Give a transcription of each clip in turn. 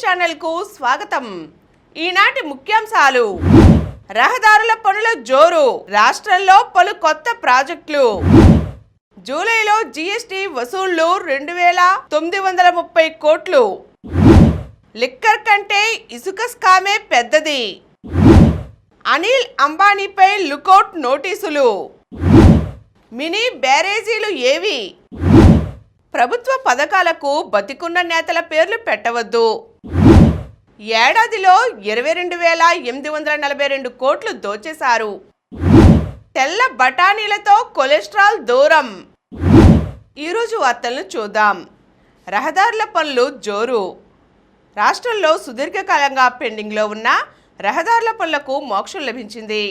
ఛానల్కు స్వాగతం. ఈనాటి ముఖ్యాంశాలు: రహదారుల పనుల జోరు, రాష్ట్రంలో పలు కొత్త ప్రాజెక్టులు, జూలైలో జీఎస్టీ వసూళ్లు 2930 కోట్లు, లిక్కర్ కంటే ఇసుక స్కామే పెద్దది, అనిల్ అంబానీపై లుకౌట్ నోటీసులు, మినీ బ్యారేజీలు ఏవి, ప్రభుత్వ పథకాలకు బతికున్న నేతల పేర్లు పెట్టవద్దు, ఏడాదిలో 22,842 కోట్లు దోచేశారు, తెల్ల బఠానీలతో కొలెస్ట్రాల్ దూరం. ఈరోజు వార్తలను చూద్దాం. రహదారుల పనులు జోరు. రాష్ట్రంలో సుదీర్ఘకాలంగా పెండింగ్లో ఉన్న రహదారుల పనులకు మోక్షం లభించింది.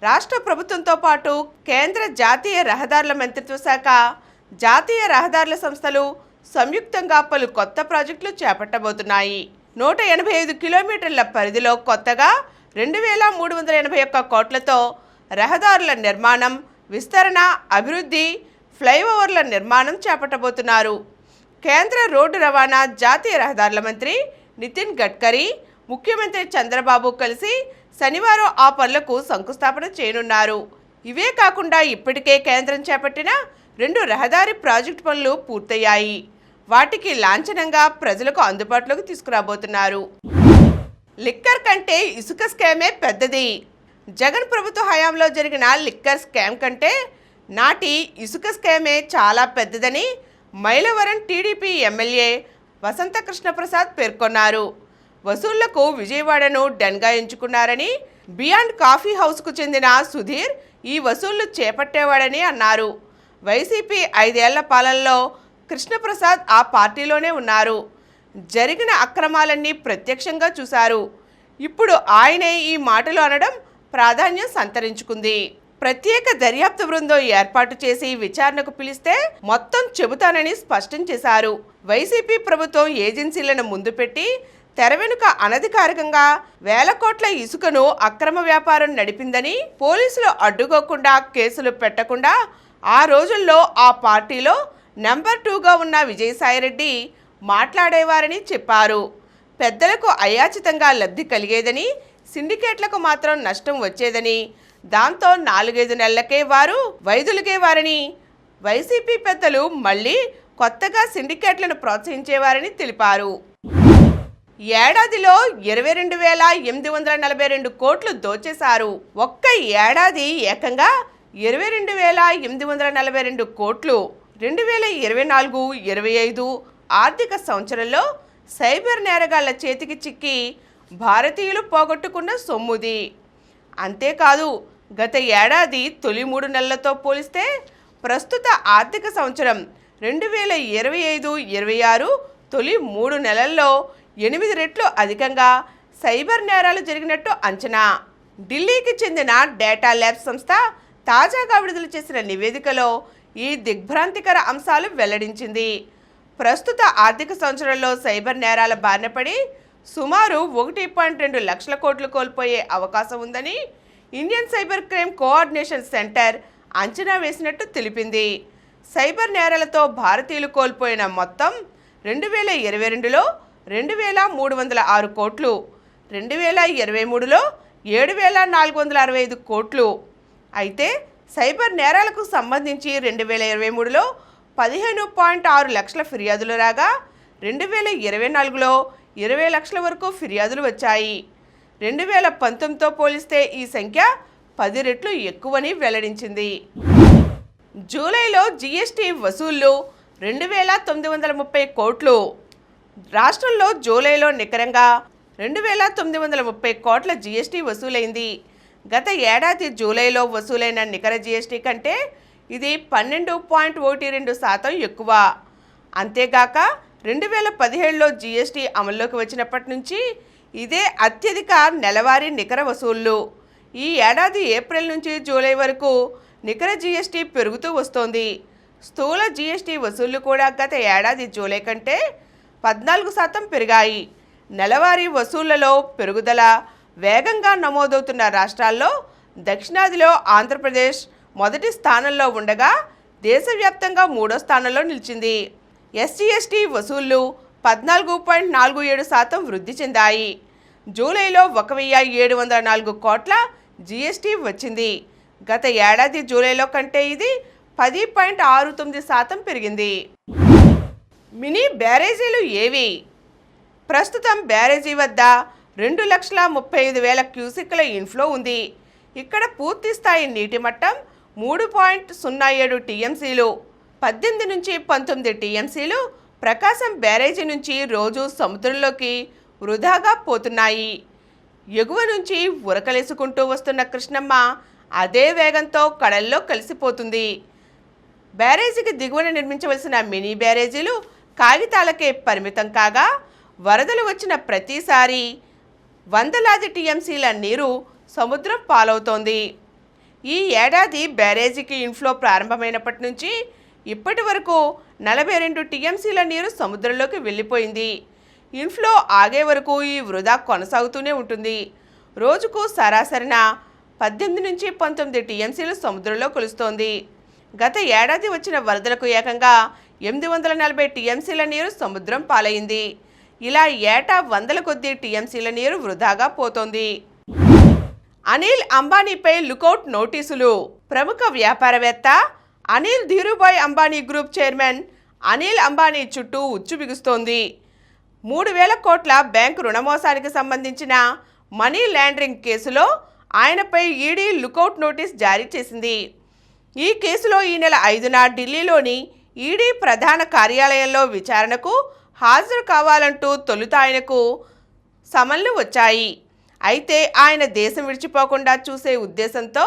రాష్ట్ర ప్రభుత్వంతో పాటు కేంద్ర జాతీయ రహదారుల మంత్రిత్వ శాఖ, జాతీయ రహదారుల సంస్థలు సంయుక్తంగా పలు కొత్త ప్రాజెక్టులు చేపట్టబోతున్నాయి. 185 కిలోమీటర్ల పరిధిలో కొత్తగా 2,381 కోట్లతో రహదారుల నిర్మాణం, విస్తరణ, అభివృద్ధి, ఫ్లైఓవర్ల నిర్మాణం చేపట్టబోతున్నారు. కేంద్ర రోడ్డు రవాణా, జాతీయ రహదారుల మంత్రి నితిన్ గడ్కరీ, ముఖ్యమంత్రి చంద్రబాబు కలిసి శనివారం ఆ పనులకు శంకుస్థాపన చేయనున్నారు. ఇవే కాకుండా ఇప్పటికే కేంద్రం చేపట్టిన 2 రహదారి ప్రాజెక్టు పనులు పూర్తయ్యాయి. వాటికి లాంఛనంగా ప్రజలకు అందుబాటులోకి తీసుకురాబోతున్నారు. లిక్కర్ కంటే ఇసుక స్కామే పెద్దది. జగన్ ప్రభుత్వ హయాంలో జరిగిన లిక్కర్ స్కామ్ కంటే నాటి ఇసుక స్కామే చాలా పెద్దదని మైలవరం టీడీపీ ఎమ్మెల్యే వసంత కృష్ణప్రసాద్ పేర్కొన్నారు. వసూళ్లకు విజయవాడను డెన్గా ఎంచుకున్నారని, బియాండ్ కాఫీ హౌస్కు చెందిన సుధీర్ ఈ వసూళ్లు చేపట్టేవాడని అన్నారు. వైసీపీ 5 ఏళ్ల పాలనలో కృష్ణప్రసాద్ ఆ పార్టీలోనే ఉన్నారు. జరిగిన అక్రమాలన్నీ ప్రత్యక్షంగా చూశారు. ఇప్పుడు ఆయనే ఈ మాటలు అనడం ప్రాధాన్యం సంతరించుకుంది. ప్రత్యేక దర్యాప్తు బృందం ఏర్పాటు చేసి విచారణకు పిలిస్తే మొత్తం చెబుతానని స్పష్టం చేశారు. వైసీపీ ప్రభుత్వం ఏజెన్సీలను ముందు పెట్టి తెర వెనుక అనధికారికంగా వేల కోట్ల ఇసుకను అక్రమ వ్యాపారం నడిపిందని, పోలీసులు అడ్డుకోకుండా కేసులు పెట్టకుండా ఆ రోజుల్లో ఆ పార్టీలో నెంబర్ 2గా ఉన్న విజయసాయిరెడ్డి మాట్లాడేవారని చెప్పారు. పెద్దలకు అయాచితంగా లబ్ధి కలిగేదని, సిండికేట్లకు మాత్రం నష్టం వచ్చేదని, దాంతో 4-5 నెలలకే వారు వైదొలిగేవారని, వైసీపీ పెద్దలు మళ్ళీ కొత్తగా సిండికేట్లను ప్రోత్సహించేవారని తెలిపారు. ఏడాదిలో 22,842 కోట్లు దోచేశారు. ఒక్క ఏడాది ఏకంగా 22,842 కోట్లు. 2024-25 ఆర్థిక సంవత్సరంలో సైబర్ నేరగాళ్ల చేతికి చిక్కి భారతీయులు పోగొట్టుకున్న సొమ్ముది. అంతేకాదు, గత ఏడాది తొలి 3 నెలలతో పోలిస్తే ప్రస్తుత ఆర్థిక సంవత్సరం 2025-26 తొలి 3 నెలల్లో 8 రెట్లు అధికంగా సైబర్ నేరాలు జరిగినట్టు అంచనా. ఢిల్లీకి చెందిన డేటా ల్యాబ్స్ సంస్థ తాజాగా విడుదల చేసిన నివేదికలో ఈ దిగ్భ్రాంతికర అంశాలు వెల్లడించింది. ప్రస్తుత ఆర్థిక సంవత్సరంలో సైబర్ నేరాల బారిన పడి సుమారు 1.2 లక్షల కోట్లు కోల్పోయే అవకాశం ఉందని Indian cyber crime coordination centre అంచనా వేసినట్టు తెలిపింది. సైబర్ నేరాలతో భారతీయులు కోల్పోయిన మొత్తం 2022లో 2,306 కోట్లు, 2023లో 7,465 కోట్లు. అయితే సైబర్ నేరాలకు సంబంధించి 2023లో 15.6 లక్షల ఫిర్యాదులు రాగా 2024లో 20 లక్షల వరకు ఫిర్యాదులు వచ్చాయి. 2019తో పోలిస్తే ఈ సంఖ్య 10 రెట్లు ఎక్కువని వెల్లడించింది. జూలైలో జీఎస్టీ వసూళ్లు 2,930 కోట్లు. రాష్ట్రంలో జూలైలో నికరంగా 2,930 కోట్ల జీఎస్టీ వసూలైంది. గత ఏడాది జూలైలో వసూలైన నికర జీఎస్టీ కంటే ఇది 12.12% ఎక్కువ. అంతేగాక 2017లో జీఎస్టీ అమల్లోకి వచ్చినప్పటి నుంచి ఇదే అత్యధిక నెలవారీ నికర వసూళ్లు. ఈ ఏడాది ఏప్రిల్ నుంచి జూలై వరకు నికర జీఎస్టీ పెరుగుతూ వస్తోంది. స్థూల జీఎస్టీ వసూళ్లు కూడా గత ఏడాది జూలై కంటే 14% పెరిగాయి. నెలవారీ వసూళ్లలో పెరుగుదల వేగంగా నమోదవుతున్న రాష్ట్రాల్లో దక్షిణాదిలో ఆంధ్రప్రదేశ్ మొదటి స్థానంలో ఉండగా దేశవ్యాప్తంగా 3వ స్థానంలో నిలిచింది. ఎస్సీ ఎస్టీ వసూళ్లు 14.47% వృద్ధి చెందాయి. జూలైలో 1,704 కోట్ల జీఎస్టీ వచ్చింది. గత ఏడాది జూలైలో కంటే ఇది 10.69% పెరిగింది. మినీ బ్యారేజీలు ఏవి? ప్రస్తుతం బ్యారేజీ వద్ద 2,35,000 క్యూసెక్కుల ఇన్ఫ్లో ఉంది. ఇక్కడ పూర్తి స్థాయి నీటి మట్టం 3.07 టీఎంసీలు. 18 నుంచి 19 టీఎంసీలు ప్రకాశం బ్యారేజీ నుంచి రోజు సముద్రంలోకి వృధాగా పోతున్నాయి. ఎగువ నుంచి ఉరకలేసుకుంటూ వస్తున్న కృష్ణమ్మ అదే వేగంతో కడల్లో కలిసిపోతుంది. బ్యారేజీకి దిగువన నిర్మించవలసిన మినీ బ్యారేజీలు కాగితాలకే పరిమితం కాగా వరదలు వచ్చిన ప్రతిసారి వందలాది టీఎంసీల నీరు సముద్రం పాలవుతోంది. ఈ ఏడాది బ్యారేజీకి ఇన్ఫ్లో ప్రారంభమైనప్పటి నుంచి ఇప్పటి వరకు 42 టీఎంసీల నీరు సముద్రంలోకి వెళ్ళిపోయింది. ఇన్ఫ్లో ఆగే వరకు ఈ వృధా కొనసాగుతూనే ఉంటుంది. రోజుకు సరాసరిన 18 నుంచి 19 టీఎంసీలు సముద్రంలో కొలుస్తోంది. గత ఏడాది వచ్చిన వరదలకు ఏకంగా 840 టీఎంసీల నీరు సముద్రం పాలైంది. ఇలా ఏటా వందల కొద్దీ టీఎంసీల నీరు వృధాగా పోతోంది. అనిల్ అంబానీపై లుకౌట్ నోటీసులు. ప్రముఖ వ్యాపారవేత్త అనిల్ ధీరుభాయ్ అంబానీ గ్రూప్ చైర్మన్ అనిల్ అంబానీ చుట్టూ ఉచ్చు బిగుస్తోంది. 3,000 కోట్ల బ్యాంకు రుణమోసానికి సంబంధించిన మనీ లాండరింగ్ కేసులో ఆయనపై ఈడీ లుకౌట్ నోటీస్ జారీ చేసింది. ఈ కేసులో ఈ నెల 5న ఢిల్లీలోని ఈడీ ప్రధాన కార్యాలయంలో విచారణకు హాజరు కావాలంటూ తొలుత ఆయనకు సమన్లు వచ్చాయి. అయితే ఆయన దేశం విడిచిపోకుండా చూసే ఉద్దేశంతో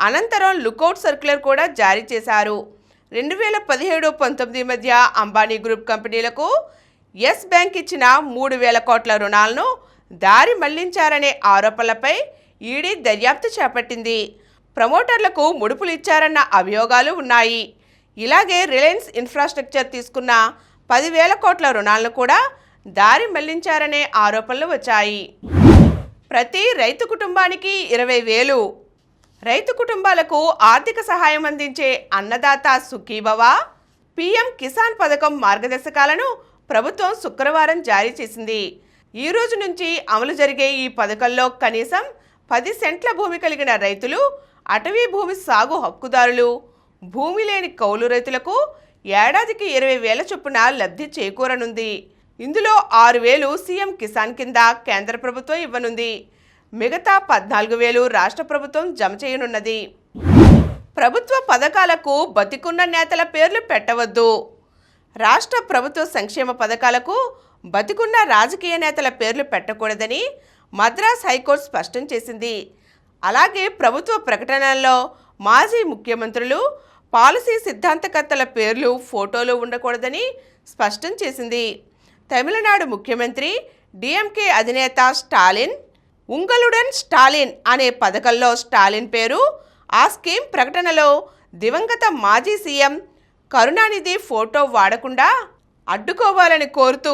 అనంతరం లుకౌట్ సర్క్యులర్ కూడా జారీ చేశారు. 2017-19 మధ్య అంబానీ గ్రూప్ కంపెనీలకు ఎస్ బ్యాంక్ ఇచ్చిన 3,000 కోట్ల రుణాలను దారి మళ్లించారనే ఆరోపణలపై ఈడీ దర్యాప్తు చేపట్టింది. ప్రమోటర్లకు ముడుపులు ఇచ్చారన్న అభియోగాలు ఉన్నాయి. ఇలాగే రిలయన్స్ ఇన్ఫ్రాస్ట్రక్చర్ తీసుకున్న 10,000 కోట్ల రుణాలను కూడా దారి మళ్లించారనే ఆరోపణలు వచ్చాయి. ప్రతి రైతు కుటుంబానికి 20,000. రైతు కుటుంబాలకు ఆర్థిక సహాయం అందించే అన్నదాత సుఖీభవ పీఎం కిసాన్ పథకం మార్గదర్శకాలను ప్రభుత్వం శుక్రవారం జారీ చేసింది. ఈ రోజు నుంచి అమలు జరిగే ఈ పథకంలో కనీసం 10 సెంట్ల భూమి కలిగిన రైతులు, అటవీ భూమి సాగు హక్కుదారులు, భూమి లేని కౌలు రైతులకు ఏడాదికి 20,000 చొప్పున లబ్ధి చేకూరనుంది. ఇందులో 6,000 సీఎం కిసాన్ కింద కేంద్ర ప్రభుత్వం ఇవ్వనుంది. మిగతా 14,000 రాష్ట్ర ప్రభుత్వం జమ చేయనున్నది. ప్రభుత్వ పథకాలకు బతికున్న నేతల పేర్లు పెట్టవద్దు. రాష్ట్ర ప్రభుత్వ సంక్షేమ పథకాలకు బతికున్న రాజకీయ నేతల పేర్లు పెట్టకూడదని మద్రాస్ హైకోర్టు స్పష్టం చేసింది. అలాగే ప్రభుత్వ ప్రకటనల్లో మాజీ ముఖ్యమంత్రులు, పాలసీ సిద్ధాంతకర్తల పేర్లు, ఫోటోలు ఉండకూడదని స్పష్టం చేసింది. తమిళనాడు ముఖ్యమంత్రి డిఎంకే అధినేత స్టాలిన్ ఉంగలుడన్ స్టాలిన్ అనే పథకంలో స్టాలిన్ పేరు, ఆ స్కీమ్ ప్రకటనలో దివంగత మాజీ సీఎం కరుణానిధి ఫోటో వాడకుండా అడ్డుకోవాలని కోరుతూ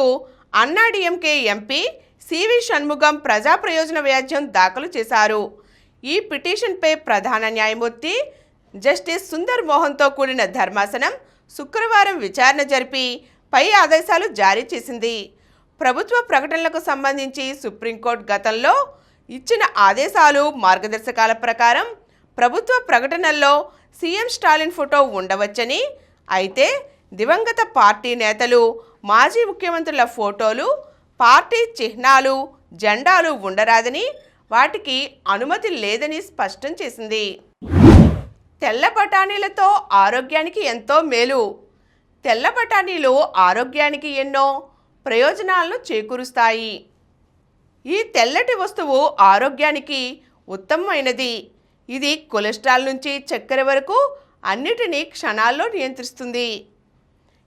అన్నాడీఎంకే ఎంపీ సివి షణ్ముగం ప్రజా ప్రయోజన వ్యాజ్యం దాఖలు చేశారు. ఈ పిటిషన్పై ప్రధాన న్యాయమూర్తి జస్టిస్ సుందర్ మోహన్తో కూడిన ధర్మాసనం శుక్రవారం విచారణ జరిపి పై ఆదేశాలు జారీ చేసింది. ప్రభుత్వ ప్రకటనలకు సంబంధించి సుప్రీంకోర్టు గతంలో ఇచ్చిన ఆదేశాలు, మార్గదర్శకాల ప్రకారం ప్రభుత్వ ప్రకటనల్లో సీఎం స్టాలిన్ ఫోటో ఉండవచ్చని, అయితే దివంగత పార్టీ నేతలు, మాజీ ముఖ్యమంత్రుల ఫోటోలు, పార్టీ చిహ్నాలు, జెండాలు ఉండరాదని, వాటికి అనుమతి లేదని స్పష్టం చేసింది. తెల్ల బఠానీలతో ఆరోగ్యానికి ఎంతో మేలు. తెల్ల బఠానీలు ఆరోగ్యానికి ఎన్నో ప్రయోజనాలను చేకూరుస్తాయి. ఈ తెల్లటి వస్తువు ఆరోగ్యానికి ఉత్తమమైనది. ఇది కొలెస్ట్రాల్ నుంచి చక్కెర వరకు అన్నిటినీ క్షణాల్లో నియంత్రిస్తుంది.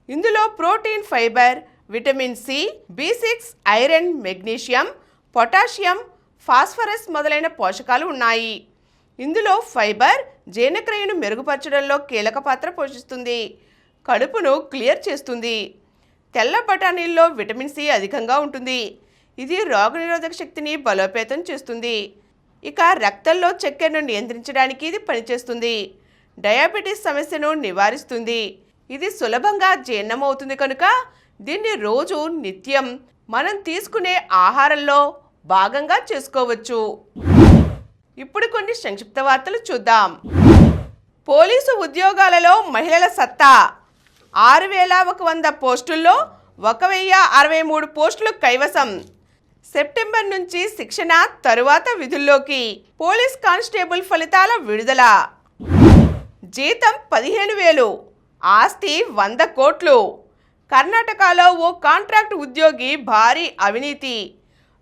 ఇందులో protein, fibre, vitamin C, B6, iron, magnesium, potassium, phosphorus మొదలైన పోషకాలు ఉన్నాయి. ఇందులో ఫైబర్ జీర్ణక్రియను మెరుగుపరచడంలో కీలక పాత్ర పోషిస్తుంది. కడుపును క్లియర్ చేస్తుంది. తెల్ల బఠానీల్లో విటమిన్ సి అధికంగా ఉంటుంది. ఇది రోగనిరోధక శక్తిని బలోపేతం చేస్తుంది. ఇక రక్తంలో చక్కెరను నియంత్రించడానికి ఇది పనిచేస్తుంది. డయాబెటీస్ సమస్యను నివారిస్తుంది. ఇది సులభంగా జీర్ణమవుతుంది కనుక దీన్ని రోజు నిత్యం మనం తీసుకునే ఆహారంలో భాగంగా చేసుకోవచ్చు. ఇప్పుడు కొన్ని సంక్షిప్త వార్తలు చూద్దాం. పోలీసు ఉద్యోగాలలో మహిళల సత్తా. 6100 పోస్టుల్లో 1063 పోస్టులు కైవసం. సెప్టెంబర్ నుంచి శిక్షణ, తరువాత విధుల్లోకి. పోలీస్ కానిస్టేబుల్ ఫలితాల విడుదల. జీతం 15,000, ఆస్తి 100 కోట్లు. కర్ణాటకలో ఓ కాంట్రాక్ట్ ఉద్యోగి భారీ అవినీతి.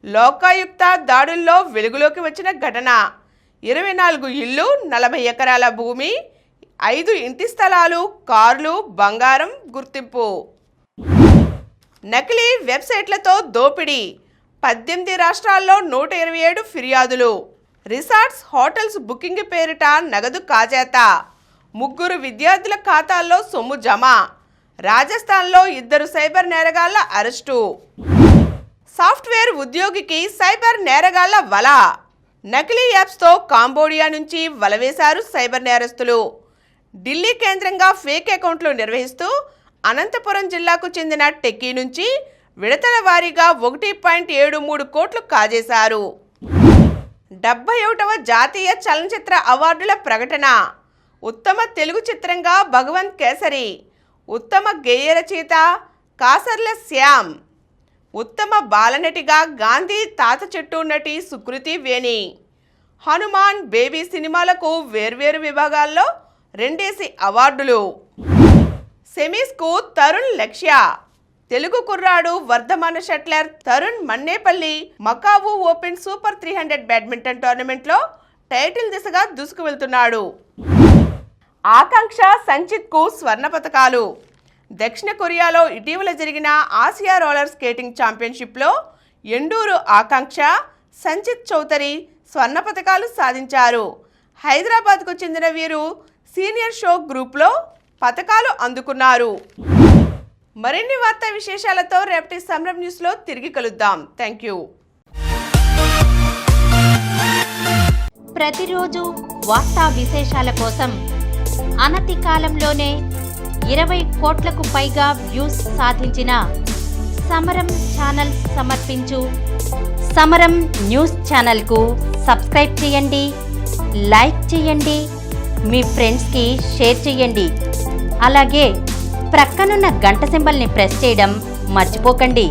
లోకాయుక్త దాడుల్లో వెలుగులోకి వచ్చిన ఘటన. 24 ఇళ్ళు, 40 ఎకరాల భూమి, 5 ఇంటి స్థలాలు, కార్లు, బంగారం గుర్తింపు. నకిలీ వెబ్సైట్లతో దోపిడీ. 18 రాష్ట్రాల్లో 127 ఫిర్యాదులు. రిసార్ట్స్, హోటల్స్ బుకింగ్ పేరిట నగదు కాజేత. 3 విద్యార్థుల ఖాతాల్లో సొమ్ము జమ. రాజస్థాన్లో 2 సైబర్ నేరగాళ్ల అరెస్టు. సాఫ్ట్వేర్ ఉద్యోగికి సైబర్ నేరగాళ్ల వల. నకిలీ యాప్స్తో కాంబోడియా నుంచి వలవేశారు సైబర్ నేరస్తులు. ఢిల్లీ కేంద్రంగా ఫేక్ అకౌంట్లు నిర్వహిస్తూ అనంతపురం జిల్లాకు చెందిన టెక్కీ నుంచి విడతల వారీగా 1.73 కోట్లు కాజేశారు. 71వ జాతీయ చలనచిత్ర అవార్డుల ప్రకటన. ఉత్తమ తెలుగు చిత్రంగా భగవంత్ కేసరి. ఉత్తమ గేయ రచయిత కాసర్ల శ్యామ్. ఉత్తమ బాలనటిగా గాంధీ తాత చెట్టు నటి సుకృతి వేణి. హనుమాన్, బేబీ సినిమాలకు వేర్వేరు విభాగాల్లో 2 అవార్డులు. సెమీస్కు తరుణ్ లక్ష్య. తెలుగు కుర్రాడు వర్ధమాన shuttler Tarun Mannepalli Macau open super 300 badminton టోర్నమెంట్లో టైటిల్ దిశగా దూసుకు వెళ్తున్నాడు. ఆకాంక్ష, సంచిత్కు స్వర్ణ పతకాలు. దక్షిణ కొరియాలో ఇటీవల జరిగిన ఆసియా రోలర్ స్కేటింగ్ ఛాంపియన్షిప్లో ఎండూరు ఆకాంక్ష, సంచిత్ చౌదరి స్వర్ణ పతకాలు సాధించారు. హైదరాబాద్కు చెందిన వీరు సీనియర్ షో గ్రూప్లో పతకాలు అందుకున్నారు. మరిన్ని వార్తా విశేషాలతో రేపటి సంబరం న్యూస్లో తిరిగి కలుద్దాం. Thank you. ప్రతిరోజు వార్తా విశేషాల కోసం అనతి కాలంలోనే 20 కోట్లకు పైగా వ్యూస్ సాధించిన సమరం ఛానల్ సమర్పించు సమరం న్యూస్ ఛానల్కు సబ్స్క్రైబ్ చేయండి, లైక్ చేయండి, మీ ఫ్రెండ్స్కి షేర్ చేయండి. అలాగే ప్రక్కనున్న గంట సింబల్ని ప్రెస్ చేయడం మర్చిపోకండి.